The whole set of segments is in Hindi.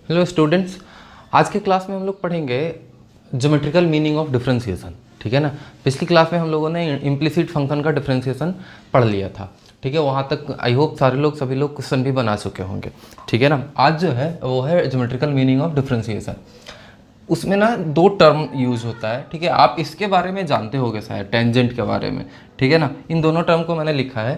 हेलो स्टूडेंट्स, आज के क्लास में हम लोग पढ़ेंगे ज्योमेट्रिकल मीनिंग ऑफ डिफरेंशिएशन। ठीक है ना। पिछली क्लास में हम लोगों ने इम्प्लिसिट फंक्शन का डिफरेंशिएशन पढ़ लिया था। ठीक है, वहाँ तक आई होप सभी लोग क्वेश्चन भी बना चुके होंगे। ठीक है ना। आज जो है वो है ज्योमेट्रिकल मीनिंग ऑफ डिफरेंशिएशन। उसमें ना दो टर्म यूज होता है। ठीक है, आप इसके बारे में जानते होंगे शायद, टेंजेंट के बारे में। ठीक है ना। इन दोनों टर्म को मैंने लिखा है।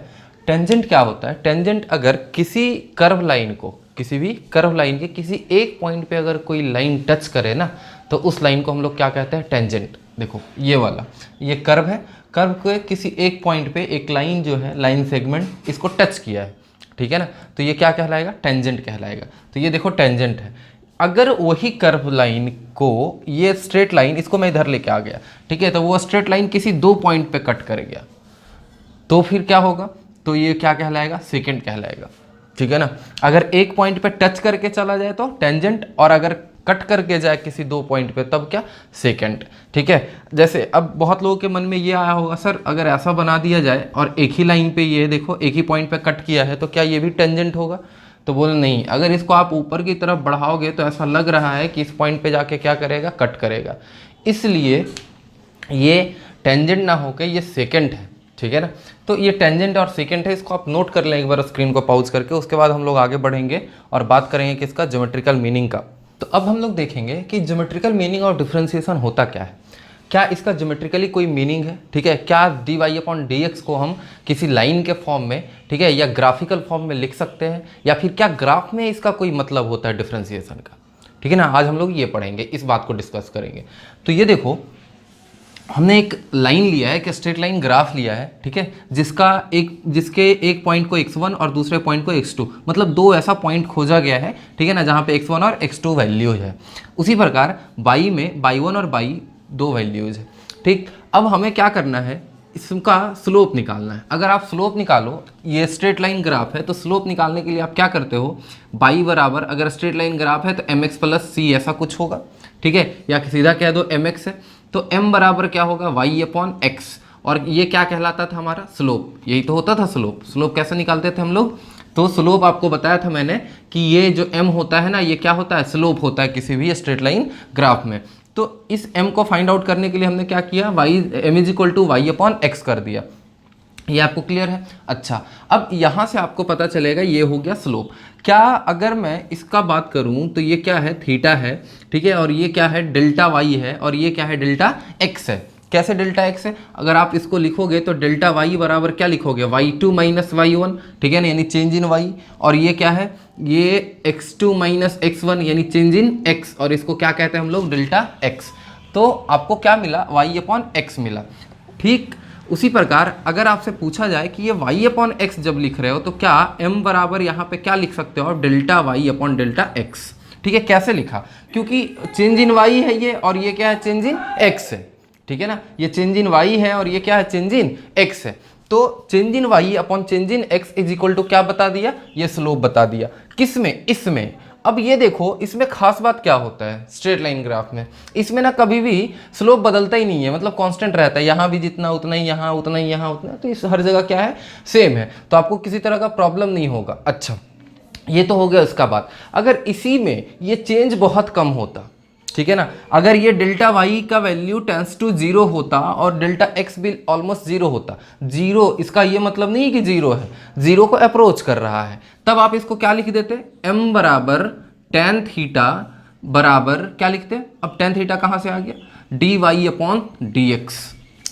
टेंजेंट क्या होता है? टेंजेंट अगर किसी कर्व लाइन को, किसी भी कर्व लाइन के किसी एक पॉइंट पे अगर कोई लाइन टच करे ना, तो उस लाइन को हम लोग क्या कहते हैं? टेंजेंट। देखो ये वाला, ये कर्व है। कर्व के किसी एक पॉइंट पे एक लाइन जो है, लाइन सेगमेंट इसको टच किया है। ठीक है ना। तो ये क्या कहलाएगा? टेंजेंट कहलाएगा। तो ये देखो टेंजेंट है। अगर वही कर्व लाइन को, ये स्ट्रेट लाइन, इसको मैं इधर लेके आ गया, ठीक है, तो वो स्ट्रेट लाइन किसी दो पॉइंट पे कट कर गया, तो फिर क्या होगा? तो ये क्या कहलाएगा? सेकेंड कहलाएगा। ठीक है ना। अगर एक पॉइंट पे टच करके चला जाए तो टेंजेंट, और अगर कट करके जाए किसी दो पॉइंट पे तब क्या? सेकेंड। ठीक है। जैसे अब बहुत लोगों के मन में ये आया होगा, सर अगर ऐसा बना दिया जाए और एक ही लाइन पे ये देखो एक ही पॉइंट पे कट किया है, तो क्या ये भी टेंजेंट होगा? तो बोले नहीं, अगर इसको आप ऊपर की तरफ बढ़ाओगे तो ऐसा लग रहा है कि इस पॉइंट पे जाके क्या करेगा? कट करेगा। इसलिए ये टेंजेंट ना होकर ये सेकेंड है। ठीक है ना। तो ये टेंजेंट और सेकेंड है, इसको आप नोट कर लें एक बार स्क्रीन को पॉज करके। उसके बाद हम लोग आगे बढ़ेंगे और बात करेंगे किसका? ज्योमेट्रिकल मीनिंग का। तो अब हम लोग देखेंगे कि ज्योमेट्रिकल मीनिंग और डिफरेंशिएशन होता क्या है। क्या इसका ज्योमेट्रिकली कोई मीनिंग है? ठीक है। क्या d y upon d x को हम किसी लाइन के फॉर्म में, ठीक है, या ग्राफिकल फॉर्म में लिख सकते हैं, या फिर क्या ग्राफ में इसका कोई मतलब होता है डिफरेंशिएशन का? ठीक है ना। आज हम लोग ये पढ़ेंगे, इस बात को डिस्कस करेंगे। तो ये देखो, हमने एक लाइन लिया है, एक स्ट्रेट लाइन ग्राफ लिया है, ठीक है, जिसके एक पॉइंट को x1 और दूसरे पॉइंट को x2, मतलब दो ऐसा पॉइंट खोजा गया है, ठीक है ना, जहाँ पे x1 और x2 वैल्यूज है। उसी प्रकार y में y1 और y दो वैल्यूज है। ठीक। अब हमें क्या करना है? इसका स्लोप निकालना है। अगर आप स्लोप निकालो, ये स्ट्रेट लाइन ग्राफ है, तो स्लोप निकालने के लिए आप क्या करते हो? y बराबर, अगर स्ट्रेट लाइन ग्राफ है तो mx प्लस c ऐसा कुछ होगा। ठीक है, या सीधा कह दो mx है, तो m बराबर क्या होगा? y upon x। और ये क्या कहलाता था? हमारा स्लोप। यही तो होता था स्लोप। स्लोप कैसे निकालते थे हम लोग? तो स्लोप आपको बताया था मैंने कि ये जो m होता है ना, ये क्या होता है? स्लोप होता है किसी भी स्ट्रेट लाइन ग्राफ में। तो इस m को फाइंड आउट करने के लिए हमने क्या किया? m is equal to y upon x कर दिया। ये आपको क्लियर है? अच्छा, अब यहाँ से आपको पता चलेगा ये हो गया स्लोप। क्या अगर मैं इसका बात करूँ तो ये क्या है? थीटा है, ठीक है, और ये क्या है? डेल्टा वाई है, और ये क्या है? डेल्टा एक्स है। कैसे डेल्टा एक्स है? अगर आप इसको लिखोगे तो डेल्टा वाई बराबर क्या लिखोगे? y2 माइनस y1, ठीक है ना, यानी चेंज इन y। और ये क्या है? ये x2 माइनस x1 यानी चेंज इन x, और इसको क्या कहते हैं हम लोग? Delta x। तो आपको क्या मिला? y अपॉन एक्स मिला। ठीक। उसी प्रकार अगर आपसे पूछा जाए कि ये y अपॉन एक्स जब लिख रहे हो तो क्या m बराबर यहाँ पे क्या लिख सकते हो? Delta y upon delta x। ठीक है। कैसे लिखा? क्योंकि चेंज इन y है ये, और ये क्या है? चेंज इन x है। ठीक है ना। ये चेंज इन y है और ये क्या है? चेंज इन x है। तो change in y upon change in x is equal to क्या बता दिया? ये स्लोप बता दिया। किसमें? इसमें। अब ये देखो, इसमें खास बात क्या होता है स्ट्रेट लाइन ग्राफ में? इसमें ना कभी भी स्लोप बदलता ही नहीं है, मतलब कांस्टेंट रहता है। यहाँ भी जितना उतना ही, यहाँ उतना ही, यहाँ उतना, तो इस हर जगह क्या है? सेम है। तो आपको किसी तरह का प्रॉब्लम नहीं होगा। अच्छा, ये तो हो गया इसका बात। अगर इसी में ये चेंज बहुत कम होता, ठीक है ना, अगर ये डेल्टा वाई का वैल्यू टेंस टू जीरो होता और डेल्टा एक्स भी ऑलमोस्ट जीरो होता, जीरो इसका ये मतलब नहीं कि जीरो है, जीरो को अप्रोच कर रहा है, तब आप इसको क्या लिख देते? m बराबर टेन थीटा बराबर क्या लिखते? अब टेन थीटा कहाँ से आ गया? D y upon d x.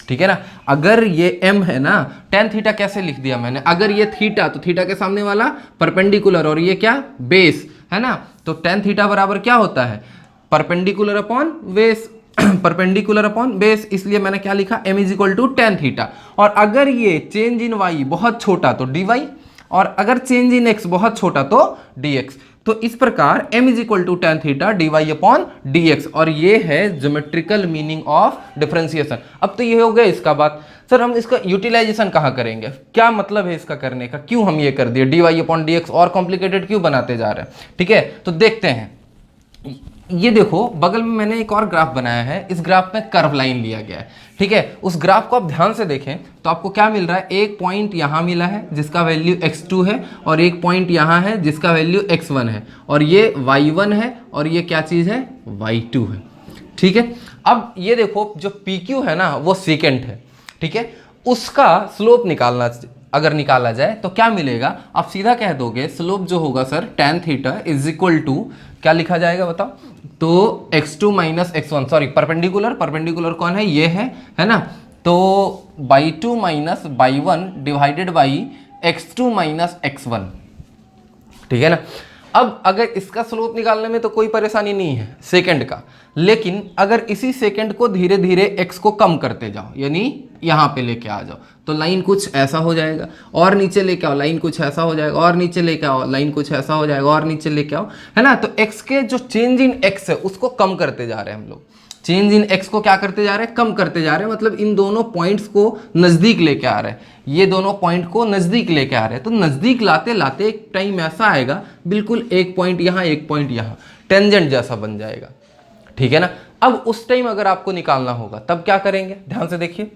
ठीक है ना। अगर ये m है ना, टेन थीटा कैसे लिख दिया मैंने? अगर ये थीटा, तो थीटा के सामने वाला परपेंडिकुलर, और ये क्या? बेस है ना। तो टेन थीटा बराबर क्या होता है? Perpendicular upon base. Perpendicular upon base, इसलिए मैंने क्या लिखा? m is equal to tan theta. और अगर ये चेंज इन y बहुत छोटा तो dy, और अगर चेंज इन x बहुत छोटा तो dx। तो इस प्रकार m is equal to tan theta d y upon d x, और ये है ज्योमेट्रिकल मीनिंग ऑफ डिफरेंशिएशन। अब तो ये हो गया इसका बात। सर हम इसका यूटिलाइजेशन कहाँ करेंगे? क्या मतलब है इसका करने का? क्यों हम ये कर दिए d y upon d x और कॉम्प्लिकेटेड क्यों बनाते जा रहे हैं? ठीक है, तो देखते हैं। ये देखो बगल में मैंने एक और ग्राफ बनाया है, इस ग्राफ में कर्व लाइन लिया गया है, ठीक है। उस ग्राफ को आप ध्यान से देखें तो आपको क्या मिल रहा है, एक पॉइंट यहाँ मिला है जिसका वैल्यू x2 है, और एक पॉइंट यहाँ है जिसका वैल्यू x1 है, और ये y1 है, और ये क्या चीज़ है, y2 है, ठीक है। अब ये देखो जो PQ है ना वो सेकेंड है, ठीक है, उसका स्लोप निकालना, अगर निकाला जाए तो क्या मिलेगा, आप सीधा कह दोगे स्लोप जो होगा sir tan theta is equal to, क्या लिखा जाएगा बताओ, तो x2 minus x1, sorry perpendicular कौन है, ये है ना, तो y2 minus y1 divided by x2 minus x1, ठीक है ना। अब अगर इसका स्लोप निकालने में तो कोई परेशानी नहीं है सेकंड का, लेकिन अगर इसी सेकंड को धीरे धीरे x को कम करते जाओ, यानी यहाँ पे लेके आ जाओ, तो लाइन कुछ ऐसा हो जाएगा, और नीचे लेके आओ लाइन कुछ ऐसा हो जाएगा, और नीचे लेके आओ लाइन कुछ ऐसा हो जाएगा, और नीचे लेके आओ, है ना। तो x के जो चेंज इन x है उसको कम करते जा रहे हैं हम लोग, चेंज इन x को क्या करते जा रहे हैं, कम करते जा रहे हैं, मतलब इन दोनों पॉइंट्स को नज़दीक लेके आ रहे हैं, ये दोनों पॉइंट को नज़दीक लेके आ रहे हैं। तो नज़दीक लाते लाते एक टाइम ऐसा आएगा, बिल्कुल एक पॉइंट यहाँ एक पॉइंट यहाँ, टेंजेंट जैसा बन जाएगा, ठीक है ना। अब उस टाइम अगर आपको निकालना होगा तब क्या करेंगे, ध्यान से देखिए,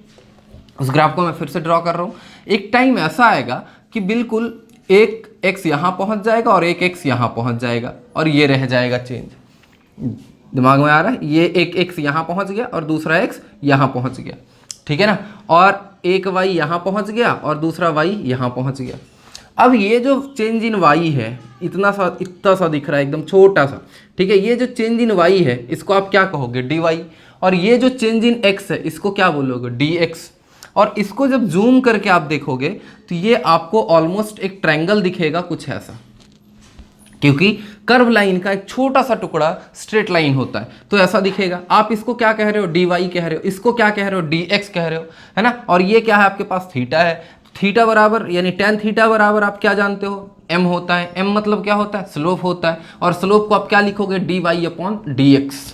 उस ग्राफ को मैं फिर से ड्रॉ कर रहा हूँ। एक टाइम ऐसा आएगा कि बिल्कुल एक x यहाँ पहुँच जाएगा और एक x यहाँ पहुँच जाएगा, और ये रह जाएगा चेंज, दिमाग में आ रहा है, ये एक x यहाँ पहुँच गया और दूसरा x यहाँ पहुँच गया, ठीक है ना, और एक y यहाँ पहुँच गया और दूसरा y यहाँ पहुँच गया। अब ये जो चेंज इन y है, इतना सा दिख रहा है, एकदम छोटा सा, ठीक है, ये जो चेंज इन y है इसको आप क्या कहोगे, dy, और ये जो चेंज इन x है इसको क्या बोलोगे, dx। और इसको जब जूम करके आप देखोगे तो ये आपको ऑलमोस्ट एक ट्रायंगल दिखेगा कुछ ऐसा, क्योंकि कर्व लाइन का एक छोटा सा टुकड़ा स्ट्रेट लाइन होता है, तो ऐसा दिखेगा। आप इसको क्या कह रहे हो, dy कह रहे हो, इसको क्या कह रहे हो, dx कह रहे हो, है ना। और ये क्या है, आपके पास थीटा है, थीटा बराबर यानी tan थीटा बराबर आप क्या जानते हो, m होता है, m मतलब क्या होता है, स्लोप होता है, और स्लोप को आप क्या लिखोगे, dy अपॉन dx।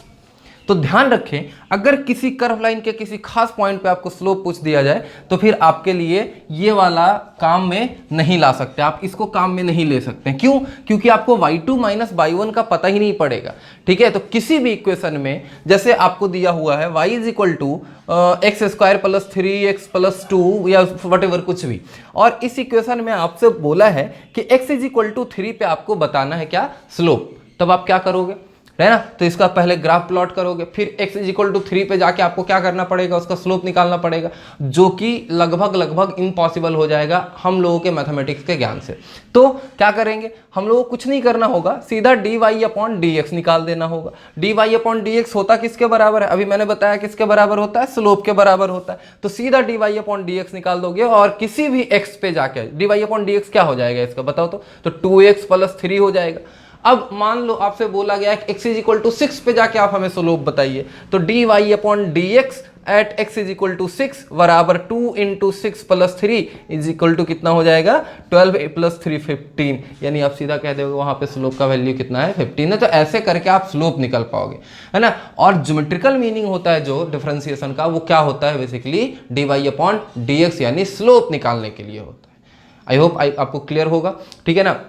तो ध्यान रखें, अगर किसी कर्व लाइन के किसी खास पॉइंट पे आपको स्लोप पूछ दिया जाए तो फिर आपके लिए ये वाला काम में नहीं ला सकते, आप इसको काम में नहीं ले सकते। क्यों, क्योंकि आपको y2 माइनस y1 का पता ही नहीं पड़ेगा, ठीक है। तो किसी भी इक्वेशन में जैसे आपको दिया हुआ है y is equal to x square plus 3x plus 2 या वटेवर कुछ भी, और इस इक्वेशन में आपसे बोला है कि x इज इक्वल टू 3 पे आपको बताना है क्या, स्लोप, तब आप क्या करोगे, है ना। तो इसका पहले ग्राफ प्लॉट करोगे, फिर x इज इक्वल टू 3 पे जाके आपको क्या करना पड़ेगा, उसका स्लोप निकालना पड़ेगा, जो कि लगभग इम्पॉसिबल हो जाएगा हम लोगों के मैथमेटिक्स के ज्ञान से। तो क्या करेंगे, हम लोगों को कुछ नहीं करना होगा, सीधा dy अपॉन dx निकाल देना होगा। dy अपॉन dx होता किसके बराबर है, अभी मैंने बताया किसके बराबर होता है, स्लोप के बराबर होता है। तो सीधा dy अपॉन dx निकाल दोगे, और किसी भी x पे जाके dy अपॉन dx क्या हो जाएगा इसका बताओ तो 2x प्लस 3 हो जाएगा। अब मान लो आपसे बोला गया कि x इज इक्वल टू 6 पे जाके आप हमें स्लोप बताइए, तो dy upon dx at x is equal to 6 बराबर 2 into 6 plus 3 is equal to कितना हो जाएगा, 12 प्लस 3 15, यानी आप सीधा कह दोगे वहां पे स्लोप का वैल्यू कितना है, 15 है। तो ऐसे करके आप स्लोप निकल पाओगे, है ना। और ज्योमेट्रिकल मीनिंग होता है जो डिफरेंशिएशन का, वो क्या होता है बेसिकली, dy अपॉन dx, यानी स्लोप निकालने के लिए होता है। आई होप आपको क्लियर होगा, ठीक है ना।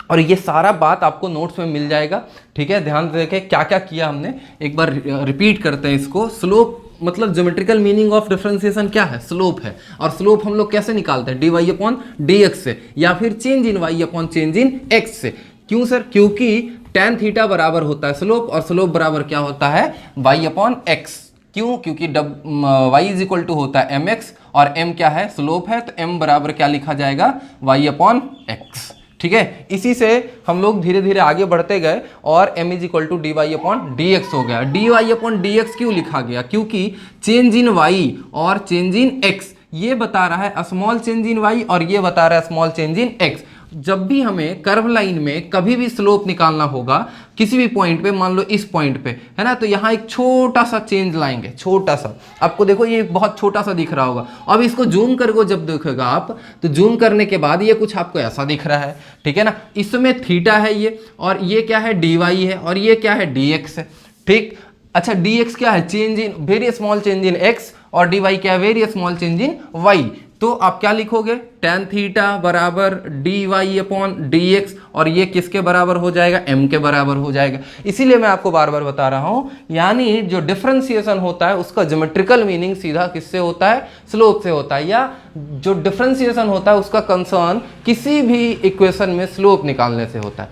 और ये सारा बात आपको नोट्स में मिल जाएगा, ठीक है। ध्यान से देखें क्या क्या किया हमने, एक बार रिपीट करते हैं इसको। स्लोप मतलब ज्योमेट्रिकल मीनिंग ऑफ डिफरेंशिएशन क्या है, स्लोप है। और स्लोप हम लोग कैसे निकालते हैं, dy अपॉन dx से, या फिर change in y upon change in x से। क्यों सर, क्योंकि tan थीटा बराबर होता है स्लोप, और स्लोप बराबर क्या होता है, y अपॉन x। क्यों, क्योंकि y इज इक्वल टू होता है mx, और m क्या है, स्लोप है, तो m बराबर क्या लिखा जाएगा, y अपॉन x, ठीक है। इसी से हम लोग धीरे धीरे आगे बढ़ते गए और m is equal to dy upon dx हो गया। dy अपॉन dx क्यों लिखा गया, क्योंकि चेंज इन y और चेंज इन x ये बता रहा है स्मॉल चेंज इन y, और ये बता रहा है स्मॉल चेंज इन x। जब भी हमें कर्व लाइन में कभी भी स्लोप निकालना होगा किसी भी पॉइंट पे, मान लो इस पॉइंट पे, है ना, तो यहाँ एक छोटा सा चेंज लाएंगे, छोटा सा, आपको देखो ये बहुत छोटा सा दिख रहा होगा। अब इसको जूम करके जब देखेगा आप, तो जूम करने के बाद ये कुछ आपको ऐसा दिख रहा है, ठीक है ना। इसमें थीटा है ये, और ये क्या है, dy है, और ये क्या है, dx है, ठीक। अच्छा, dx क्या है, change in very small change in x, और dy क्या है, very small change in y। तो आप क्या लिखोगे, tan थीटा बराबर d y upon d x, और ये किसके बराबर हो जाएगा, m के बराबर हो जाएगा। इसीलिए मैं आपको बार बार बता रहा हूं, यानी जो डिफरेंशिएशन होता है उसका ज्योमेट्रिकल मीनिंग सीधा किससे होता है, स्लोप से होता है, या जो डिफरेंशिएशन होता है उसका कंसर्न किसी भी इक्वेशन में स्लोप निकालने से होता है।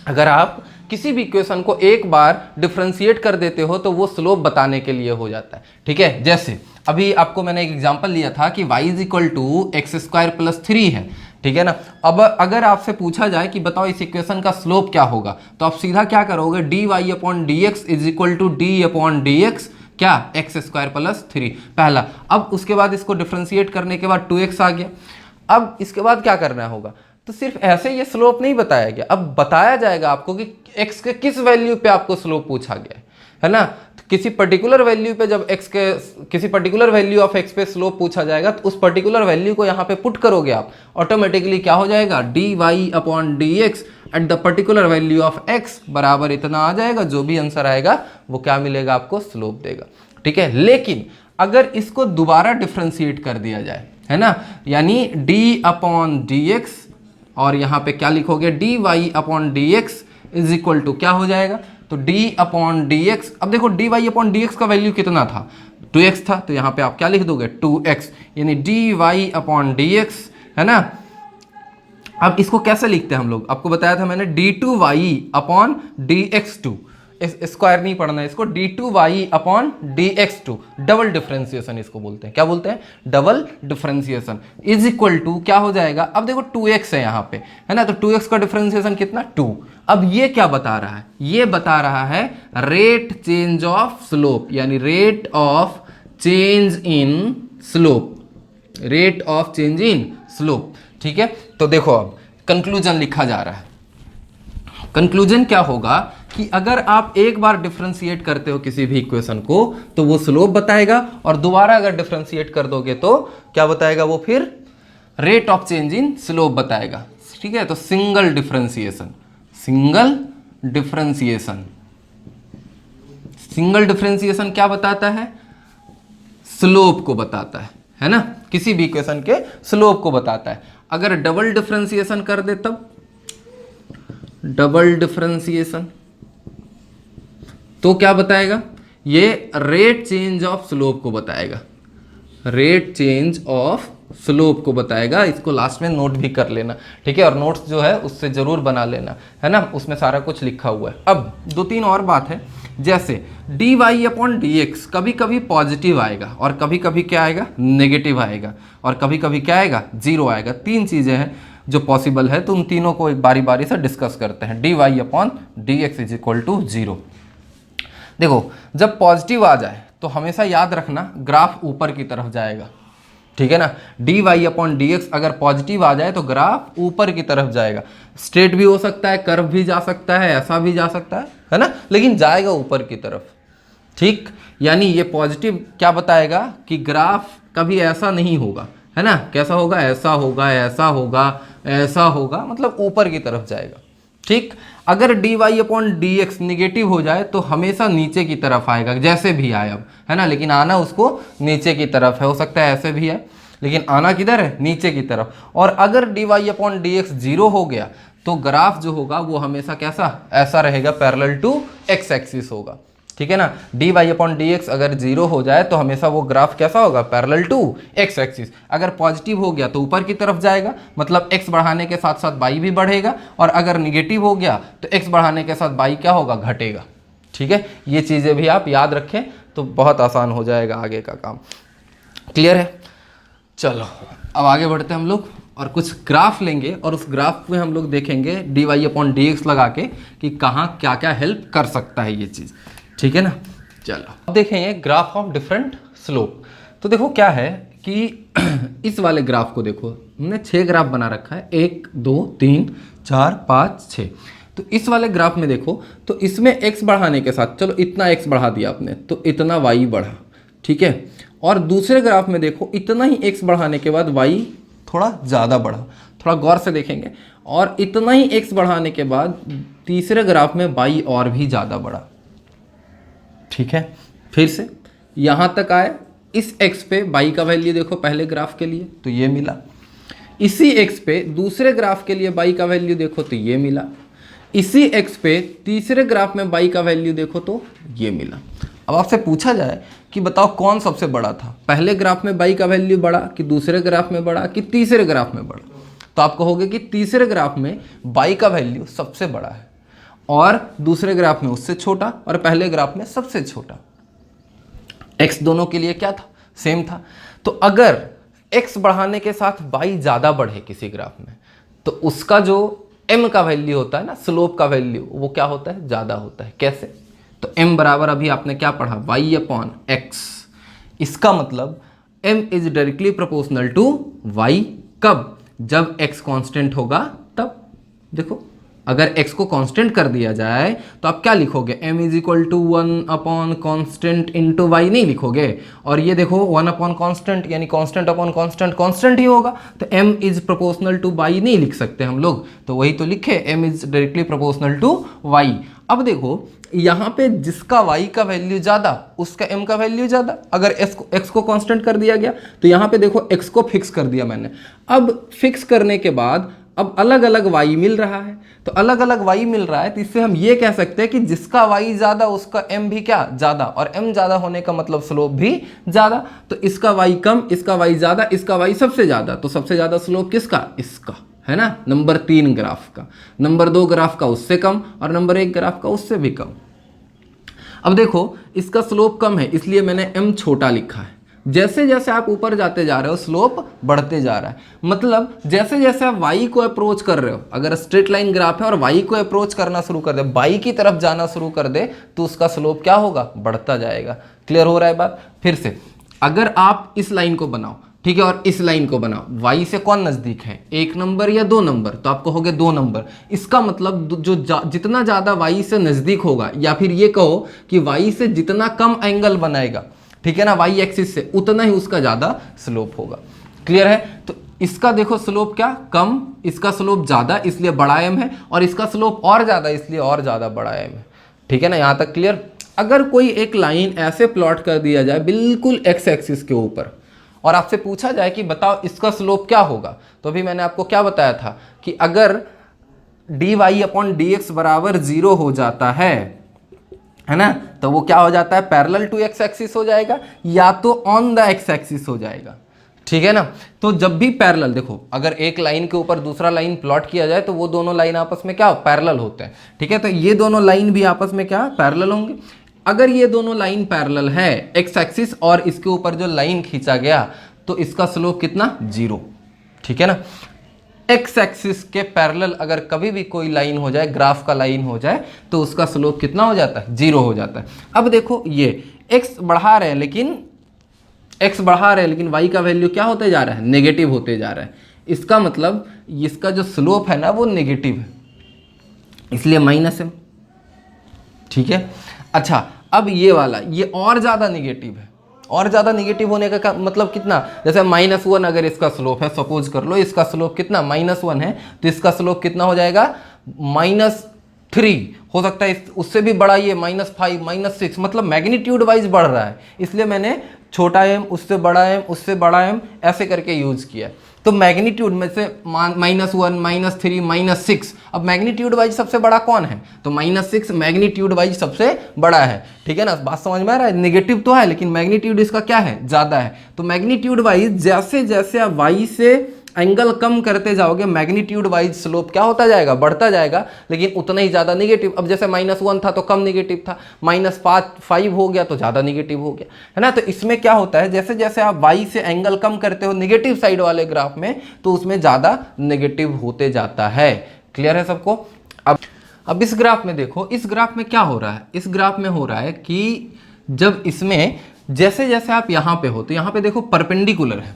अगर आप किसी भी इक्वेशन को एक बार डिफरेंशिएट कर देते हो तो वो स्लोप बताने के लिए हो जाता है। ठीक है, जैसे अभी आपको मैंने एक एग्जांपल लिया था कि y is equal to x square plus 3 है, ठीक है ना। अब अगर आपसे पूछा जाए कि बताओ इस इक्वेशन का स्लोप क्या होगा, तो आप सीधा क्या करोगे, d y upon d x is equal to d upon d x क्या, एक्स स्क्वायर प्लस 3 पहला। अब उसके बाद इसको डिफरेंशिएट करने के बाद 2x आ गया। अब इसके बाद क्या करना होगा, तो सिर्फ ऐसे ये स्लोप नहीं बताया गया, अब बताया जाएगा आपको कि x के किस वैल्यू पे आपको स्लोप पूछा गया है ना। तो किसी पर्टिकुलर वैल्यू पे जब x के किसी पर्टिकुलर वैल्यू ऑफ x पे स्लोप पूछा जाएगा तो उस पर्टिकुलर वैल्यू को यहाँ पे पुट करोगे आप, ऑटोमेटिकली क्या हो जाएगा, d y upon d x at the particular value of x बराबर इतना आ जाएगा। जो भी आंसर आएगा वो क्या मिलेगा, आपको स्लोप देगा। ठीक है, लेकिन अगर इसको दोबारा डिफ्रेंशिएट कर दिया जाए, है ना, यानी d अपॉन डी एक्स और यहाँ पे क्या लिखोगे, d y upon d x is equal to क्या हो जाएगा, तो d अपॉन डी एक्स। अब देखो d y upon d x का वैल्यू कितना था, 2x था, तो यहाँ पे आप क्या लिख दोगे, 2x, यानी d y upon d x, है ना। अब इसको कैसे लिखते हैं हम लोग, आपको बताया था मैंने, d2y अपॉन dx2, स्क्वायर नहीं पढ़ना है इसको, d2y upon dx2, double differentiation इसको बोलते हैं। क्या बोलते हैं, double differentiation is equal to क्या हो जाएगा, अब देखो 2x है यहाँ पे, है ना, तो 2x का डिफरेंशिएशन कितना, 2। अब ये क्या बता रहा है, ये बता रहा है रेट चेंज ऑफ स्लोप, यानी rate of change in slope, rate of change in slope. ठीक है, तो देखो अब कंक्लूजन लिखा जा रहा है। कंक्लूजन क्या होगा कि अगर आप एक बार डिफरेंशिएट करते हो किसी भी इक्वेशन को तो वो स्लोप बताएगा, और दोबारा अगर डिफरेंशिएट कर दोगे तो क्या बताएगा, वो फिर rate of change in slope बताएगा। ठीक है, तो single differentiation, single differentiation, single differentiation क्या बताता है, स्लोप को बताता है ना, किसी भी इक्वेशन के स्लोप को बताता है। अगर डबल डिफरेंशिएशन कर दे तब, डबल डिफरेंशिएशन तो क्या बताएगा, ये रेट चेंज ऑफ स्लोप को बताएगा, रेट चेंज ऑफ स्लोप को बताएगा। इसको लास्ट में नोट भी कर लेना, ठीक है, और नोट्स जो है उससे जरूर बना लेना, है ना, उसमें सारा कुछ लिखा हुआ है। अब 2-3 और बात है, जैसे d y upon d x कभी कभी पॉजिटिव आएगा और कभी कभी क्या आएगा, नेगेटिव आएगा, और कभी कभी क्या आएगा, 0 आएगा। 3 चीज़ें हैं जो पॉसिबल है, तो उन तीनों को एक बारी बारी से डिस्कस करते हैं। D y upon d x is equal to 0। देखो, जब पॉजिटिव आ जाए तो हमेशा याद रखना ग्राफ ऊपर की तरफ जाएगा, ठीक है ना। D y upon d x अगर पॉजिटिव आ जाए तो ग्राफ ऊपर की तरफ जाएगा, स्ट्रेट भी हो सकता है, कर्व भी जा सकता है, ऐसा भी जा सकता है ना, लेकिन जाएगा ऊपर की तरफ। ठीक, यानी ये पॉजिटिव क्या बताएगा कि ग्राफ कभी ऐसा नहीं होगा, है ना, कैसा होगा, ऐसा होगा, ऐसा होगा, ऐसा होगा, मतलब ऊपर की तरफ जाएगा। ठीक, अगर d y upon d x negative हो जाए तो हमेशा नीचे की तरफ आएगा, जैसे भी आए अब, है ना, लेकिन आना उसको नीचे की तरफ है, हो सकता है ऐसे भी है, लेकिन आना किधर है, नीचे की तरफ। और अगर d y upon d x 0 हो गया तो ग्राफ जो होगा वो हमेशा कैसा, ऐसा रहेगा, पैरेलल टू एक्स एक्सिस होगा, ठीक है ना। D y upon d x अगर 0 हो जाए तो हमेशा वो ग्राफ कैसा होगा, पैरेलल टू एक्स एक्सिस। अगर पॉजिटिव हो गया तो ऊपर की तरफ जाएगा, मतलब एक्स बढ़ाने के साथ साथ वाई भी बढ़ेगा, और अगर निगेटिव हो गया तो एक्स बढ़ाने के साथ वाई क्या होगा, घटेगा। ठीक है, ये चीज़ें भी आप याद रखें तो बहुत आसान हो जाएगा आगे का काम। क्लियर है, चलो अब आगे बढ़ते हैं हम लोग और कुछ ग्राफ लेंगे, और उस ग्राफ में हम लोग देखेंगे d y upon d x लगा के कि कहाँ क्या क्या हेल्प कर सकता है ये चीज़, ठीक है ना। चलो अब देखेंगे ग्राफ ऑफ डिफरेंट स्लोप। तो देखो क्या है कि इस वाले ग्राफ को देखो, हमने 6 ग्राफ बना रखा है, 1 2 3 4 5 6। तो इस वाले ग्राफ में देखो, तो इसमें x बढ़ाने के साथ, चलो इतना x बढ़ा दिया आपने तो इतना y बढ़ा, ठीक है। और दूसरे ग्राफ में देखो, इतना ही x बढ़ाने के बाद y थोड़ा ज़्यादा बढ़ा, थोड़ा गौर से देखेंगे, और इतना ही x बढ़ाने के बाद तीसरे ग्राफ में y और भी ज़्यादा बढ़ा, ठीक है। फिर से यहाँ तक आए इस x पे y का वैल्यू देखो पहले ग्राफ के लिए तो ये मिला, इसी x पे दूसरे ग्राफ के लिए y का वैल्यू देखो तो ये मिला, इसी x पे तीसरे ग्राफ में y का वैल्यू देखो तो ये मिला। अब आपसे पूछा जाए कि बताओ कौन सबसे बड़ा था, पहले ग्राफ में y का वैल्यू बड़ा कि दूसरे ग्राफ में बड़ा कि तीसरे ग्राफ में बड़ा, तो आप कहोगे कि तीसरे ग्राफ में y का वैल्यू सबसे बड़ा है और दूसरे ग्राफ में उससे छोटा और पहले ग्राफ में सबसे छोटा। x दोनों के लिए क्या था, सेम था। तो अगर x बढ़ाने के साथ y ज़्यादा बढ़े किसी ग्राफ में तो उसका जो m का वैल्यू होता है ना, स्लोप का वैल्यू, वो क्या होता है, ज़्यादा होता है। कैसे, तो m बराबर अभी आपने क्या पढ़ा, y अपॉन x। इसका मतलब m is directly proportional to y। कब, जब x कांस्टेंट होगा तब। देखो अगर x को कांस्टेंट कर दिया जाए तो आप क्या लिखोगे, m is equal to 1 upon constant into y नहीं लिखोगे। और ये देखो 1 अपॉन कांस्टेंट यानी कांस्टेंट अपॉन कांस्टेंट कांस्टेंट ही होगा, तो m is proportional to y नहीं लिख सकते हम लोग, तो वही तो लिखे m is directly proportional to y। अब देखो यहाँ पे जिसका y का वैल्यू ज़्यादा उसका m का वैल्यू ज़्यादा। अगर x को कांस्टेंट कर दिया गया तो यहाँ पे देखो x को फिक्स कर दिया मैंने। अब फिक्स करने के बाद अब अलग अलग y मिल रहा है, तो अलग अलग y मिल रहा है तो इससे हम ये कह सकते हैं कि जिसका y ज़्यादा उसका m भी क्या ज़्यादा, और m ज़्यादा होने का मतलब स्लोप भी ज़्यादा। तो इसका y कम, इसका y ज़्यादा, इसका y सबसे ज़्यादा, तो सबसे ज़्यादा स्लोप किसका, इसका, है ना, नंबर 3 ग्राफ का। नंबर 2 ग्राफ का उससे कम और नंबर 1 ग्राफ का उससे भी कम। अब देखो इसका स्लोप कम है इसलिए मैंने m छोटा लिखा है। जैसे जैसे आप ऊपर जाते जा रहे हो स्लोप बढ़ते जा रहा है, मतलब जैसे जैसे आप y को अप्रोच कर रहे हो, अगर स्ट्रेट लाइन ग्राफ है और y को अप्रोच करना शुरू कर दे, y की तरफ जाना शुरू कर दे तो उसका स्लोप क्या होगा, बढ़ता जाएगा। क्लियर हो रहा है बात। फिर से अगर आप इस लाइन को बनाओ, ठीक है, और इस लाइन को बनाओ, y से कौन नज़दीक है, 1 नंबर या 2 नंबर, तो आप कहोगे 2 नंबर। इसका मतलब जो जितना ज़्यादा y से नज़दीक होगा, या फिर ये कहो कि y से जितना कम एंगल बनाएगा, ठीक है ना, y एक्सिस से, उतना ही उसका ज़्यादा स्लोप होगा। क्लियर है। तो इसका देखो स्लोप क्या कम, इसका स्लोप ज़्यादा इसलिए बड़ा m है, और इसका स्लोप और ज़्यादा इसलिए और ज़्यादा बड़ा m है। ठीक है ना, यहाँ तक क्लियर। अगर कोई एक लाइन ऐसे प्लॉट कर दिया जाए बिल्कुल x एक्सिस के ऊपर और आपसे पूछा जाए कि बताओ इसका स्लोप क्या होगा, तो अभी मैंने आपको क्या बताया था कि अगर dy अपॉन dx बराबर 0 हो जाता है ना, तो वो क्या हो जाता है, पैरेलल टू x एक्सिस हो जाएगा या तो ऑन द x एक्सिस हो जाएगा। ठीक है ना। तो जब भी पैरेलल, देखो अगर एक लाइन के ऊपर दूसरा लाइन प्लॉट किया जाए तो वो दोनों लाइन आपस में क्या पैरेलल होते हैं। ठीक है, तो ये दोनों लाइन भी आपस में क्या पैरेलल होंगे। अगर ये दोनों लाइन पैरेलल है x एक्सिस और इसके ऊपर जो लाइन खींचा गया तो इसका स्लोप कितना, 0। ठीक है ना। x एक्सिस के पैरेलल अगर कभी भी कोई लाइन हो जाए, ग्राफ का लाइन हो जाए, तो उसका स्लोप कितना हो जाता है, 0 हो जाता है। अब देखो ये x बढ़ा रहे हैं लेकिन y का वैल्यू क्या होते जा रहा है, नेगेटिव होते जा रहा है। इसका मतलब इसका जो स्लोप है ना वो नेगेटिव है, इसलिए -m। ठीक है। अच्छा, अब ये वाला ये और ज़्यादा नेगेटिव है, और ज़्यादा नेगेटिव होने का मतलब कितना, जैसे -1 अगर इसका स्लोप है, सपोज कर लो इसका स्लोप कितना -1 है, तो इसका स्लोप कितना हो जाएगा, -3 हो सकता है, उससे भी बड़ा ये -5 -6, मतलब मैग्नीट्यूड वाइज बढ़ रहा है। इसलिए मैंने छोटा m उससे बड़ा m उससे बड़ा m ऐसे करके यूज़ किया है। तो मैग्नीट्यूड में से -1 -3 -6, अब मैग्नीट्यूड वाइज सबसे बड़ा कौन है, तो -6 मैग्नीट्यूड वाइज सबसे बड़ा है। ठीक है ना, बात समझ में आ रहा है। नेगेटिव तो है लेकिन मैग्नीट्यूड इसका क्या है, ज़्यादा है। तो मैग्नीट्यूड वाइज जैसे जैसे आप y से एंगल कम करते जाओगे मैग्नीट्यूड वाइज स्लोप क्या होता जाएगा, बढ़ता जाएगा, लेकिन उतना ही ज़्यादा नेगेटिव। अब जैसे -1 था तो कम नेगेटिव था, -5 हो गया तो ज़्यादा नेगेटिव हो गया, है ना। तो इसमें क्या होता है, जैसे जैसे आप y से एंगल कम करते हो नेगेटिव साइड वाले ग्राफ में, तो उसमें ज़्यादा नेगेटिव होते जाता है। क्लियर है सबको। अब इस ग्राफ में देखो, इस ग्राफ में क्या हो रहा है, इस ग्राफ में हो रहा है कि जब इसमें जैसे जैसे आप यहाँ पे हो, तो यहाँ पे देखो परपेंडिकुलर है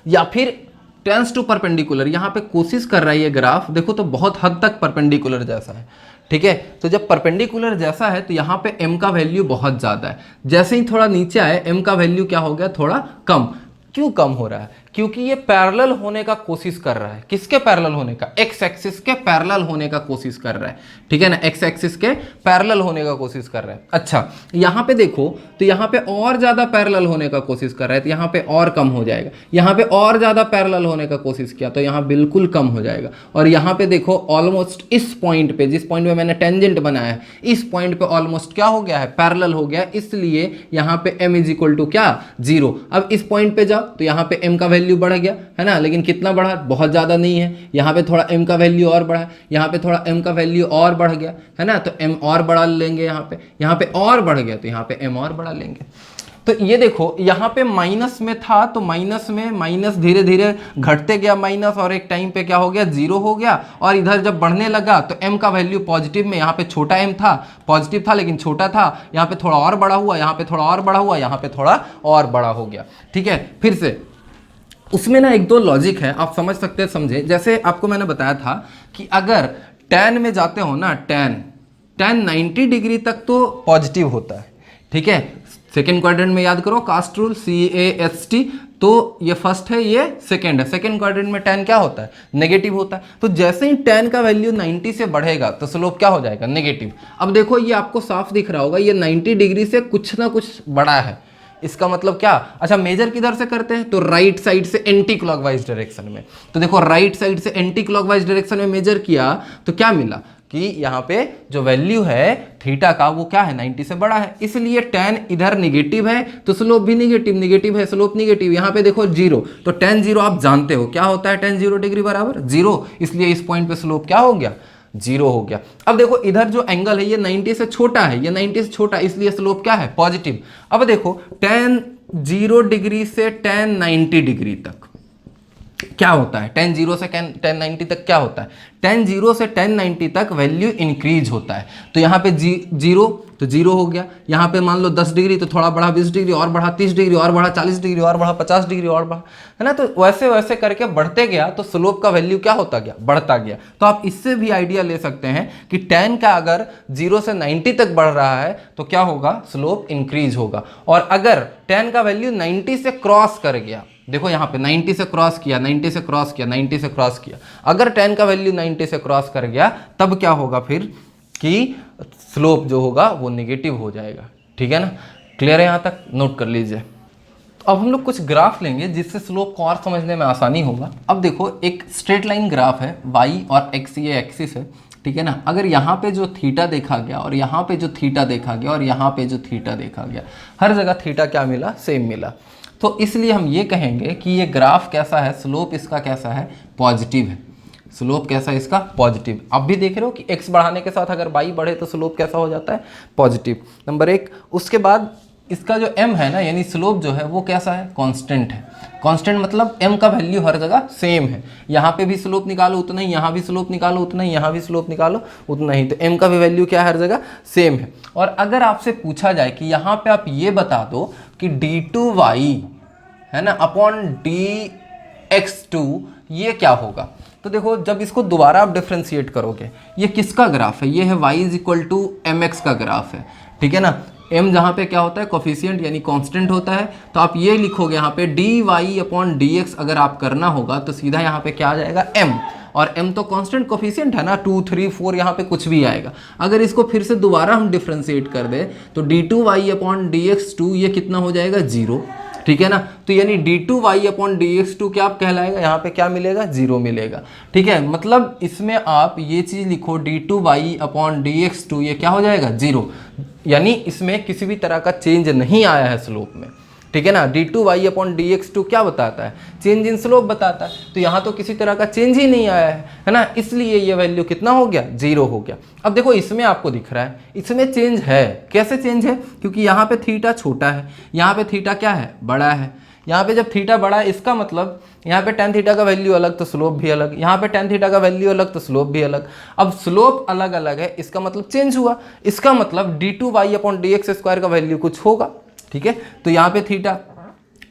या फिर टेंस टू परपेंडिकुलर, यहाँ पे कोशिश कर रहा है ये ग्राफ, देखो तो बहुत हद तक परपेंडिकुलर जैसा है। ठीक है, तो जब परपेंडिकुलर जैसा है तो यहाँ पे m का वैल्यू बहुत ज़्यादा है, जैसे ही थोड़ा नीचे आए m का वैल्यू क्या हो गया, थोड़ा कम। क्यों कम हो रहा है, क्योंकि ये पैरेलल होने का कोशिश कर रहा है। किसके पैरेलल होने का? एक्स एक्सिस के पैरेलल होने का कोशिश कर रहा है, ठीक है ना, एक्स एक्सिस के पैरेलल होने का कोशिश कर रहा है। अच्छा, यहाँ पे देखो तो यहाँ पे और ज्यादा पैरेलल होने का कोशिश कर रहा है, तो यहाँ पे और कम हो जाएगा। यहाँ पे और ज्यादा पैरेलल होने का कोशिश किया तो यहाँ बिल्कुल कम हो जाएगा। और यहाँ पे देखो ऑलमोस्ट इस पॉइंट पे, जिस पॉइंट पे मैंने टेंजेंट बनाया है, इस पॉइंट पे ऑलमोस्ट क्या हो गया है? पैरेलल हो गया, इसलिए यहाँ पे m इज इक्वल टू क्या? 0। अब इस पॉइंट पे जाओ तो यहाँ पे m का वैल्यू बढ़ गया है ना, लेकिन कितना बढ़ा? बहुत ज्यादा नहीं है। यहाँ पे थोड़ा m का वैल्यू और बढ़ा, यहाँ पे थोड़ा m का वैल्यू और बढ़ गया है ना, तो m और बढ़ा लेंगे। यहाँ पे और बढ़ गया तो यहाँ पे m और बढ़ा लेंगे। तो ये देखो यहाँ पे माइनस में था तो माइनस में माइनस धीरे धीरे घटते गया माइनस, और एक टाइम पे क्या हो गया? 0 हो गया। और इधर जब बढ़ने लगा तो m का वैल्यू पॉजिटिव में, यहाँ पे छोटा m था, पॉजिटिव था लेकिन छोटा था, यहाँ पे थोड़ा और बड़ा हुआ, यहाँ पे थोड़ा और बड़ा हुआ, यहाँ पे थोड़ा और बड़ा हो गया। ठीक है, फिर से उसमें ना एक दो लॉजिक है, आप समझ सकते हैं, समझे। जैसे आपको मैंने बताया था कि अगर tan में जाते हो ना, tan 90 डिग्री तक तो पॉजिटिव होता है, ठीक है। सेकेंड क्वाड्रेंट में याद करो कास्ट रूल, CAST, तो ये फर्स्ट है, ये सेकेंड है। सेकेंड क्वाड्रेंट में tan क्या होता है? नेगेटिव होता है। तो जैसे ही tan का वैल्यू 90 से बढ़ेगा तो स्लोप क्या हो जाएगा? नेगेटिव। अब देखो ये आपको साफ दिख रहा होगा, ये 90 डिग्री से कुछ ना कुछ बड़ा है। इसका मतलब क्या? अच्छा, मेजर किधर से करते हैं? तो राइट साइड से एंटी क्लॉकवाइज डायरेक्शन में। तो देखो राइट साइड से एंटी क्लॉकवाइज डायरेक्शन में मेजर किया तो क्या मिला कि यहाँ पे जो वैल्यू है थीटा का वो क्या है? 90 से बड़ा है, इसलिए tan इधर निगेटिव है तो स्लोप भी निगेटिव, निगेटिव है स्लोप निगेटिव। यहाँ पे देखो 0, तो tan 0 आप जानते हो क्या होता है? tan 0 डिग्री बराबर 0, इसलिए इस पॉइंट पे स्लोप क्या हो गया? 0 हो गया। अब देखो इधर जो एंगल है ये 90 से छोटा है, ये 90 से छोटा, इसलिए स्लोप क्या है? पॉजिटिव। अब देखो tan 0 डिग्री से tan 90 डिग्री तक क्या होता है? tan 0 से tan 90 तक क्या होता है? tan 0 से tan 90 तक वैल्यू इंक्रीज होता है। तो यहाँ पे 0 तो 0 हो गया। यहाँ पे मान लो 10 डिग्री तो थोड़ा बढ़ा 20 डिग्री और बढ़ा 30 डिग्री और बढ़ा 40 डिग्री और बढ़ा 50 डिग्री और बढ़ा, है ना। तो वैसे वैसे करके बढ़ते गया तो स्लोप का वैल्यू क्या होता गया? बढ़ता गया। तो आप इससे भी आइडिया ले सकते हैं कि tan का अगर 0 से 90 तक बढ़ रहा है तो क्या होगा? स्लोप इंक्रीज होगा। और अगर tan का वैल्यू 90 से क्रॉस कर गया, देखो यहाँ पे 90 से क्रॉस किया, 90 से क्रॉस किया, 90 से क्रॉस किया, अगर tan का वैल्यू 90 से क्रॉस कर गया तब क्या होगा फिर? कि स्लोप जो होगा वो नेगेटिव हो जाएगा। ठीक है ना, क्लियर है? यहाँ तक नोट कर लीजिए। तो अब हम लोग कुछ ग्राफ लेंगे जिससे स्लोप को और समझने में आसानी होगा। अब देखो एक स्ट्रेट लाइन ग्राफ है, y और x ये एक्सिस है, ठीक है ना। अगर यहाँ पे जो थीटा देखा गया और यहाँ पे जो थीटा देखा गया और यहाँ पे जो थीटा देखा गया, हर जगह थीटा क्या मिला? सेम मिला। तो इसलिए हम ये कहेंगे कि ये ग्राफ कैसा है? स्लोप इसका कैसा है? पॉजिटिव है। स्लोप कैसा है इसका? पॉजिटिव। आप भी देख रहे हो कि x बढ़ाने के साथ अगर y बढ़े तो स्लोप कैसा हो जाता है? Positive, number 1। उसके बाद इसका जो m है ना, यानी स्लोप जो है वो कैसा है? कांस्टेंट है। कांस्टेंट मतलब m का वैल्यू हर जगह सेम है। यहाँ पे भी स्लोप निकालो उतना ही, यहाँ भी स्लोप निकालो उतना ही, यहाँ भी स्लोप निकालो उतना ही, तो m का भी वैल्यू क्या है? हर जगह सेम है। और अगर आपसे पूछा जाए कि यहाँ पे आप ये बता दो कि d2y है ना अपॉन dx2 ये क्या होगा, तो देखो जब इसको दोबारा आप डिफ्रेंशिएट करोगे, ये किसका ग्राफ है? ये है y is equal to mx का ग्राफ है, ठीक है ना। m जहाँ पे क्या होता है? कोफिशिएंट यानी कांस्टेंट होता है। तो आप ये लिखोगे यहाँ पे dy अपॉन dx अगर आप करना होगा तो सीधा यहाँ पे क्या आ जाएगा? m, और m तो कांस्टेंट कोफिशिएंट है ना, 2 3 4 यहाँ पे कुछ भी आएगा। अगर इसको फिर से दोबारा हम डिफ्रेंशिएट कर दे तो d2y अपॉन dx2 ये कितना हो जाएगा? 0, ठीक है ना। तो यानी d2y अपॉन dx2 क्या कहलाएगा? यहाँ पे क्या मिलेगा? 0 मिलेगा, ठीक है। मतलब इसमें आप ये चीज़ लिखो d2y अपॉन dx2 ये क्या हो जाएगा? 0, यानी इसमें किसी भी तरह का चेंज नहीं आया है स्लोप में, ठीक है ना। d2y अपॉन dx2 क्या बताता है? चेंज इन स्लोप बताता है। तो यहाँ तो किसी तरह का चेंज ही नहीं आया है ना, इसलिए ये वैल्यू कितना हो गया? 0 हो गया। अब देखो इसमें आपको दिख रहा है इसमें चेंज है। कैसे चेंज है? क्योंकि यहाँ पे थीटा छोटा है, यहाँ पे थीटा क्या है? बड़ा है। यहाँ पे जब थीटा बड़ा है इसका मतलब यहाँ पे tan थीटा का वैल्यू अलग तो स्लोप भी अलग, यहाँ पे tan थीटा का वैल्यू अलग तो स्लोप भी अलग। अब स्लोप अलग अलग है, इसका मतलब चेंज हुआ, इसका मतलब d2y अपॉन dx² का वैल्यू कुछ होगा, ठीक है। तो यहाँ पे थीटा,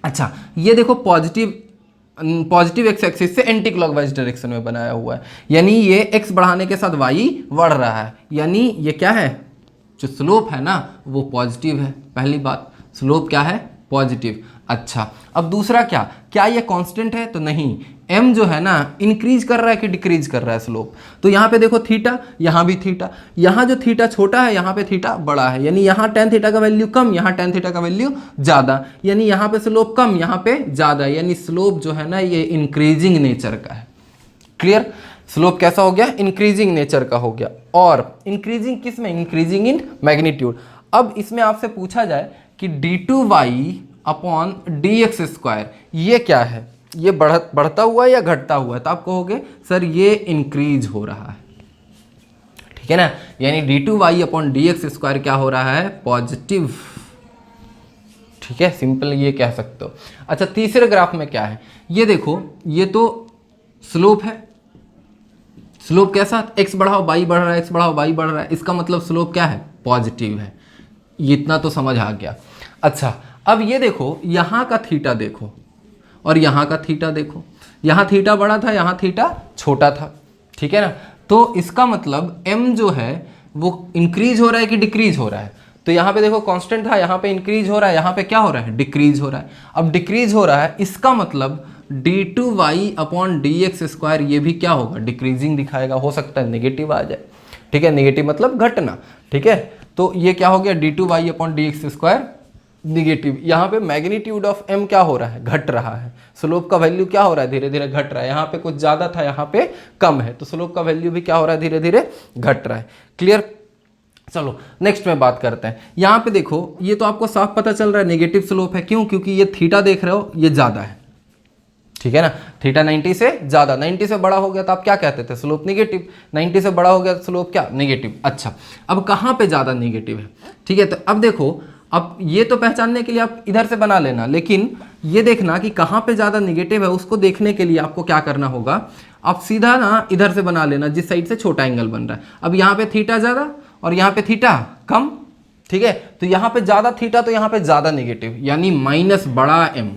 अच्छा ये देखो पॉजिटिव एक्स एक्सिस से एंटी क्लॉकवाइज डायरेक्शन में बनाया हुआ है, यानी ये x बढ़ाने के साथ y बढ़ रहा है, यानी ये क्या है? जो स्लोप है ना वो पॉजिटिव है। पहली बात, स्लोप क्या है? पॉजिटिव। अच्छा, अब दूसरा क्या ये कांस्टेंट है? तो नहीं, m जो है ना इंक्रीज कर रहा है कि डिक्रीज कर रहा है स्लोप? तो यहाँ पे देखो थीटा, यहाँ भी थीटा, यहाँ जो थीटा छोटा है यहाँ पे थीटा बड़ा है, यानी यहाँ tan थीटा का वैल्यू कम, यहाँ tan थीटा का वैल्यू ज़्यादा, यानी यहाँ पे स्लोप कम, यहाँ पे ज़्यादा, यानी स्लोप जो है ना ये इंक्रीजिंग नेचर का है। क्लियर? स्लोप कैसा हो गया? इंक्रीजिंग नेचर का हो गया। और इंक्रीजिंग किस में? Increasing in magnitude. अब इसमें आपसे पूछा जाए कि d2y अपॉन dx स्क्वायर ये क्या है? ये बढ़ता हुआ या घटता हुआ है? तो आप कहोगे सर ये इंक्रीज हो रहा है, ठीक है ना, यानी d2y अपॉन dx स्क्वायर क्या हो रहा है? पॉजिटिव, ठीक है, सिंपल ये कह सकते हो। अच्छा, तीसरे ग्राफ में क्या है? ये देखो, ये तो स्लोप है, स्लोप कैसा? x बढ़ाओ y बढ़ रहा है, x बढ़ाओ y बढ़ रहा है, इसका मतलब स्लोप क्या है? पॉजिटिव है। ये इतना तो समझ आ गया। अच्छा, अब ये देखो, यहाँ का थीटा देखो और यहाँ का थीटा देखो, यहाँ थीटा बड़ा था, यहाँ थीटा छोटा था, ठीक है ना, तो इसका मतलब m जो है वो इंक्रीज हो रहा है कि डिक्रीज हो रहा है? तो यहाँ पे देखो कांस्टेंट था, यहाँ पे इंक्रीज हो रहा है, यहाँ पे क्या हो रहा है? डिक्रीज हो रहा है। अब डिक्रीज हो रहा है, इसका मतलब d2y अपॉन dx स्क्वायर ये भी क्या होगा? डिक्रीजिंग दिखाएगा, हो सकता है नेगेटिव आ जाए, ठीक है, नेगेटिव मतलब घटना, ठीक है। तो ये क्या हो गया? d2y upon dx square negative. यहाँ पे मैग्नीट्यूड ऑफ m क्या हो रहा है? घट रहा है। स्लोप का वैल्यू क्या हो रहा है? धीरे धीरे घट रहा है। यहाँ पे कुछ ज़्यादा था, यहाँ पे कम है, तो स्लोप का वैल्यू भी क्या हो रहा है? धीरे धीरे घट रहा है। क्लियर? चलो नेक्स्ट में बात करते हैं। यहाँ पे देखो, ये तो आपको साफ पता चल रहा है नेगेटिव स्लोप है। क्यों? क्योंकि ये थीटा देख रहे हो, ये ज़्यादा है, ठीक है ना, थीटा 90 से ज़्यादा, 90 से बड़ा हो गया तो आप क्या कहते थे? Slope negative. 90 से बड़ा हो गया तो स्लोप क्या? निगेटिव। अच्छा, अब कहाँ पे ज़्यादा निगेटिव है? ठीक है, तो अब देखो, अब ये तो पहचानने के लिए आप इधर से बना लेना, लेकिन ये देखना कि कहाँ पे ज़्यादा निगेटिव है, उसको देखने के लिए आपको क्या करना होगा? आप सीधा ना इधर से बना लेना, जिस साइड से छोटा एंगल बन रहा है। अब यहाँ पे थीटा ज़्यादा और यहाँ पे थीटा कम, ठीक है, तो यहाँ पे ज़्यादा थीटा तो यहाँ पे ज़्यादा निगेटिव, यानी माइनस बड़ा m,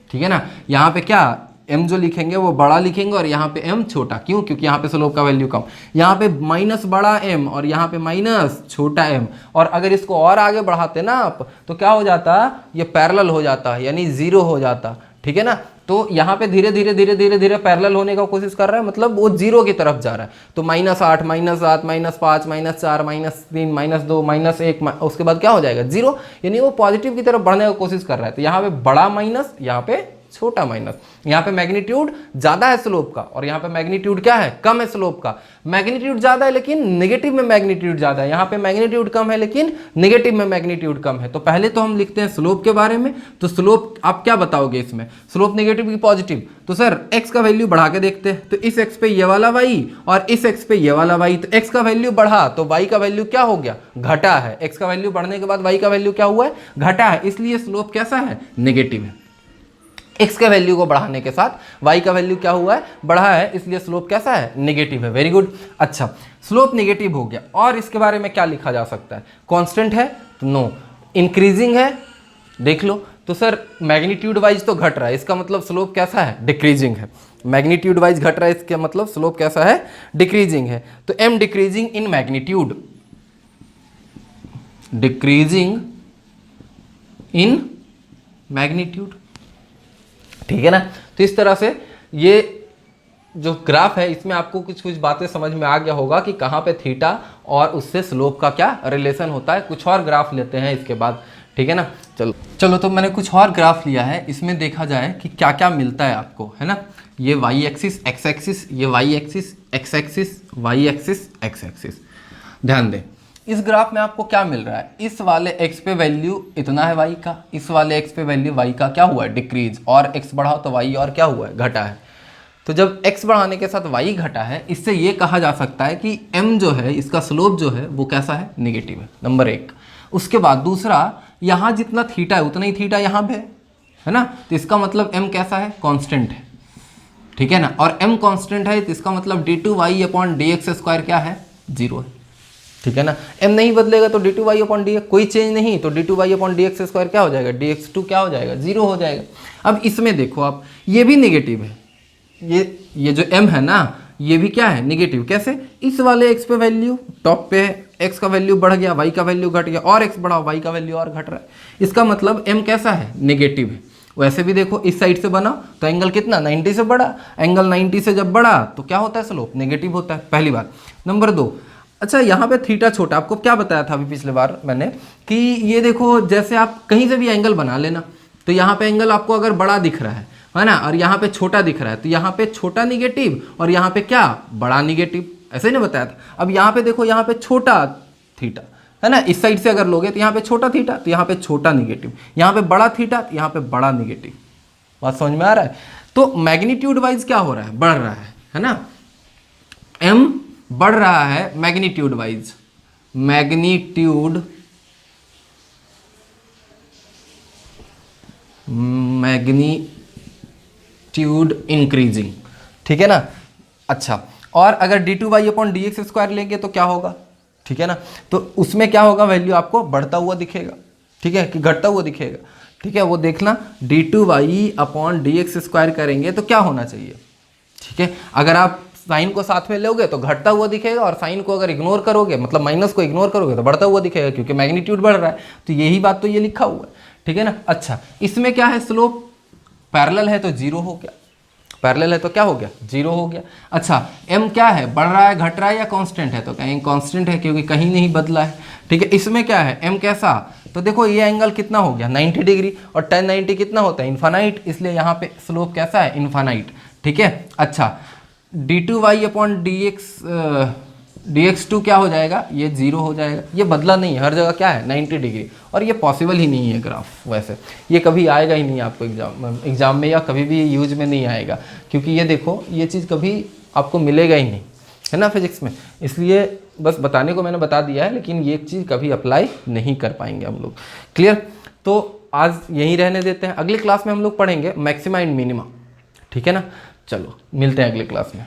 ठीक है ना। यहाँ पे क्या m जो लिखेंगे वो बड़ा लिखेंगे और यहाँ पे m छोटा। क्यों? क्योंकि यहाँ पे स्लोप का वैल्यू कम। यहाँ पे माइनस बड़ा m और यहाँ पे माइनस छोटा m, और अगर इसको और आगे बढ़ाते ना आप तो क्या हो जाता? ये पैरेलल हो जाता, यानी जीरो हो जाता, ठीक है ना। तो यहाँ पे धीरे धीरे धीरे धीरे धीरे पैरेलल होने का कोशिश कर रहा है, मतलब वो जीरो की तरफ जा रहा है। तो -8 -7 -5 -4 -3 -2 -1, उसके बाद क्या हो जाएगा? जीरो, यानी वो पॉजिटिव की तरफ बढ़ने की कोशिश कर रहा है। तो यहाँ पे बड़ा माइनस, यहाँ पे छोटा माइनस। यहाँ पे मैग्नीट्यूड ज्यादा है स्लोप का और यहाँ पे मैग्नीट्यूड क्या है? कम है स्लोप का। मैग्नीट्यूड ज्यादा है लेकिन नेगेटिव में मैग्नीट्यूड ज्यादा है, यहाँ पे मैग्नीट्यूड कम है लेकिन नेगेटिव में मैग्नीट्यूड कम है। तो पहले तो हम लिखते हैं स्लोप के बारे में। तो स्लोप आप क्या बताओगे इसमें? स्लोप नेगेटिव की पॉजिटिव? तो सर x का वैल्यू बढ़ा के देखते हैं। तो इस x पे ये वाला y और इस x पे ये वाला y, तो x का वैल्यू बढ़ा तो y का वैल्यू क्या हो गया? घटा है। x का वैल्यू बढ़ने के बाद y का वैल्यू क्या हुआ है? घटा है, इसलिए स्लोप कैसा है? नेगेटिव है। x के वैल्यू को बढ़ाने के साथ y का वैल्यू क्या हुआ है? बढ़ा है, इसलिए स्लोप कैसा है? नेगेटिव है। Very good. अच्छा, स्लोप नेगेटिव हो गया, और इसके बारे में क्या लिखा जा सकता है? कांस्टेंट है तो नो, इंक्रीजिंग है देख लो, तो सर मैग्नीट्यूड वाइज तो घट रहा है, इसका मतलब स्लोप कैसा है? डिक्रीजिंग है। मैग्नीट्यूड वाइज घट रहा है, इसका मतलब स्लोप कैसा है? डिक्रीजिंग है। तो m decreasing in magnitude, decreasing in magnitude, ठीक है ना। तो इस तरह से ये जो ग्राफ है इसमें आपको कुछ कुछ बातें समझ में आ गया होगा कि कहाँ पे थीटा और उससे स्लोप का क्या रिलेशन होता है। कुछ और ग्राफ लेते हैं इसके बाद, ठीक है ना। चलो तो मैंने कुछ और ग्राफ लिया है, इसमें देखा जाए कि क्या क्या मिलता है आपको, है ना। ये वाई एक्सिस एक्स एक्सिस, ये y axis x axis, y axis x axis. ध्यान दें इस ग्राफ में आपको क्या मिल रहा है? इस वाले x पे वैल्यू इतना है y का, इस वाले x पे वैल्यू y का क्या हुआ है? डिक्रीज, और x बढ़ाओ तो y और क्या हुआ है? घटा है। तो जब x बढ़ाने के साथ y घटा है, इससे ये कहा जा सकता है कि m जो है, इसका स्लोप जो है वो कैसा है? निगेटिव है, नंबर 1। उसके बाद दूसरा, यहाँ जितना थीटा है उतना ही थीटा यहाँ पे है ना, तो इसका मतलब m कैसा है? कॉन्स्टेंट है, ठीक है ना। और m कॉन्स्टेंट है तो इसका मतलब d2y अपॉन dx स्क्वायर क्या है? 0 है, ठीक है ना। m नहीं बदलेगा तो d2y अपॉन dx, कोई चेंज नहीं, तो d2y अपॉन dx स्क्वायर क्या हो जाएगा? dx2 क्या हो जाएगा? 0 हो जाएगा। अब इसमें देखो आप, ये भी नेगेटिव है, ये जो m है ना, ये भी क्या है? नेगेटिव। कैसे? इस वाले x पे वैल्यू टॉप पे है, x का वैल्यू बढ़ गया, y का वैल्यू घट गया, और x बढ़ाओ y का वैल्यू और घट रहा है, इसका मतलब m कैसा है? नेगेटिव है। वैसे भी देखो इस साइड से बना तो एंगल कितना 90 से बड़ा, एंगल 90 से जब बड़ा तो क्या होता है स्लोप नेगेटिव होता है, पहली बात। नंबर 2, अच्छा यहाँ पे थीटा छोटा, आपको क्या बताया था अभी पिछले बार मैंने कि ये देखो जैसे आप कहीं से भी एंगल बना लेना तो यहाँ पे एंगल आपको अगर बड़ा दिख रहा है ना, और यहाँ पे छोटा दिख रहा है तो यहाँ पे छोटा निगेटिव और यहाँ पे क्या बड़ा निगेटिव, ऐसे ही नहीं बताया था। अब यहाँ पे देखो यहाँ पे छोटा थीटा है ना, इस साइड से अगर लोगे तो यहाँ पे छोटा थीटा तो यहाँ पे छोटा निगेटिव, यहाँ पे बड़ा थीटा तो यहाँ पे बड़ा निगेटिव। बात समझ में आ रहा है? तो मैग्नीट्यूड वाइज क्या हो रहा है, बढ़ रहा है ना, m बढ़ रहा है मैग्नीट्यूड वाइज, मैग्नीट्यूड इंक्रीजिंग, ठीक है ना। अच्छा, और अगर d2y/dx² लेंगे तो क्या होगा, ठीक है ना, तो उसमें क्या होगा, वैल्यू आपको बढ़ता हुआ दिखेगा, ठीक है, कि घटता हुआ दिखेगा, ठीक है। वो देखना d2y/dx² करेंगे तो क्या होना चाहिए, ठीक है। अगर आप साइन को साथ में लोगे तो घटता हुआ दिखेगा, और साइन को अगर इग्नोर करोगे, मतलब माइनस को इग्नोर करोगे तो बढ़ता हुआ दिखेगा, क्योंकि मैग्नीट्यूड बढ़ रहा है। तो यही बात तो ये लिखा हुआ है, ठीक है ना। अच्छा, इसमें क्या है, स्लोप पैरेलल है तो जीरो हो गया, पैरेलल है तो क्या हो गया, जीरो हो गया। अच्छा, m क्या है, बढ़ रहा है घट रहा है या कांस्टेंट है, तो कहीं कांस्टेंट है क्योंकि कहीं नहीं बदला है, ठीक है। इसमें क्या है, m कैसा, तो देखो ये एंगल कितना हो गया 90 डिग्री, और tan 90 कितना होता है, इन्फानाइट, इसलिए यहाँ पे स्लोप कैसा है, इन्फानाइट, ठीक है। अच्छा, d2y/dx2 क्या हो जाएगा, ये जीरो हो जाएगा, ये बदला नहीं है, हर जगह क्या है 90 डिग्री, और ये पॉसिबल ही नहीं है ग्राफ, वैसे ये कभी आएगा ही नहीं आपको एग्जाम में, या कभी भी यूज में नहीं आएगा, क्योंकि ये देखो ये चीज़ कभी आपको मिलेगा ही नहीं, है ना, फिजिक्स में। इसलिए बस बताने को मैंने बता दिया है, लेकिन ये चीज़ कभी अप्लाई नहीं कर पाएंगे हम लोग। क्लियर? तो आज यहीं रहने देते हैं, अगले क्लास में हम लोग पढ़ेंगे मैक्सिमा एंड मिनिमा, ठीक है ना। चलो मिलते हैं अगले क्लास में।